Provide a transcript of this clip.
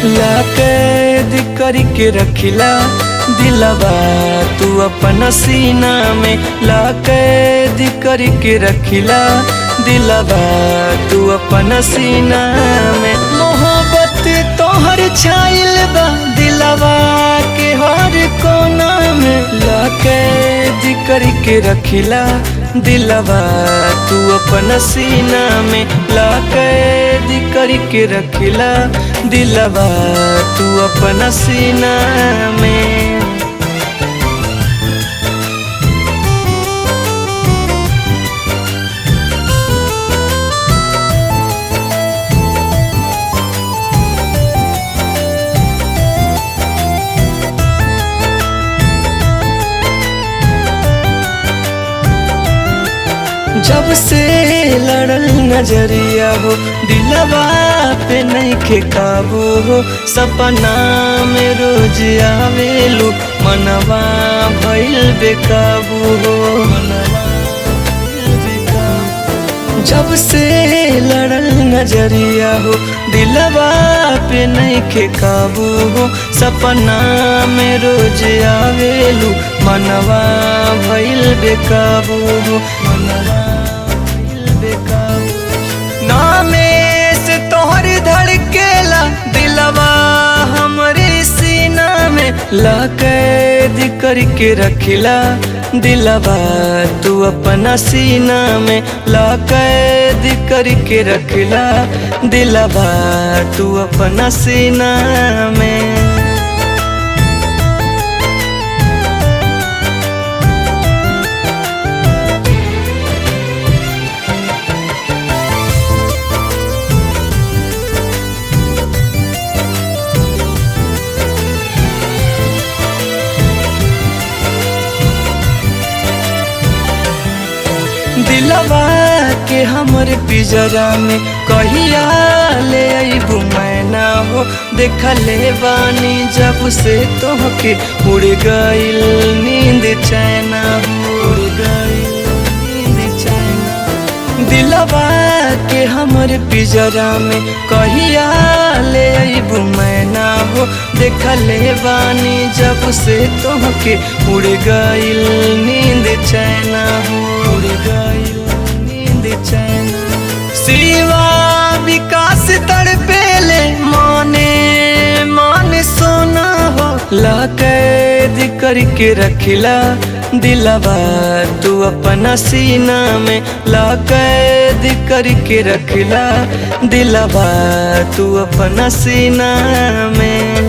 ला कैद करके रखिला दिलवा तू अपना सीना में, ला कैद करके रखिला दिलवा तू अपना सीना में। मोहब्बत तोहर छाइल बा दिलवा के हर कोना में, ला कैद करके रखिला दिलवा तू अपना सीना में, ला कैद करके रखिला दिलवा तू अपना सीना में। जब से लड़ल नजरिया हो दिलवा पे नइखे काबू हो, सपना में रोज आवेलू मनवा भइल बेकाबू हो, मनवा भइल बेकाबू। जब से लड़ल नजरिया हो दिलवा पे नइखे काबू हो, सपना में रोज आवेलू मनवा भइल बेकाबू हो, मनवा नामे से तोहर धड़केला दिलवा हमरे सीना में, ला कैद करके रखिला दिलवा तू अपना सीना में, ला कैद करके रखिला दिलवा तू अपना सीना में। दिलवा के हमर पिजरा में कहिया ले अइबू मैना हो, देखले बानी जब से तोहके उड़ गइल नींद चैना हो, उड़ गइल नींद चैना। दिलवा के हमर पिजरा में कहिया ले अइबू मैना हो, देखले बानी जब से तोहके उड़ गइल नींद चैना हो, उड़ गइल चैना। सिवा विकास तड़पेले माने माने सोना हो, ला कैद करके रखिला दिलवा तू अपना सीना में, ला कैद करके रखिला दिलवा तू अपना सीना में।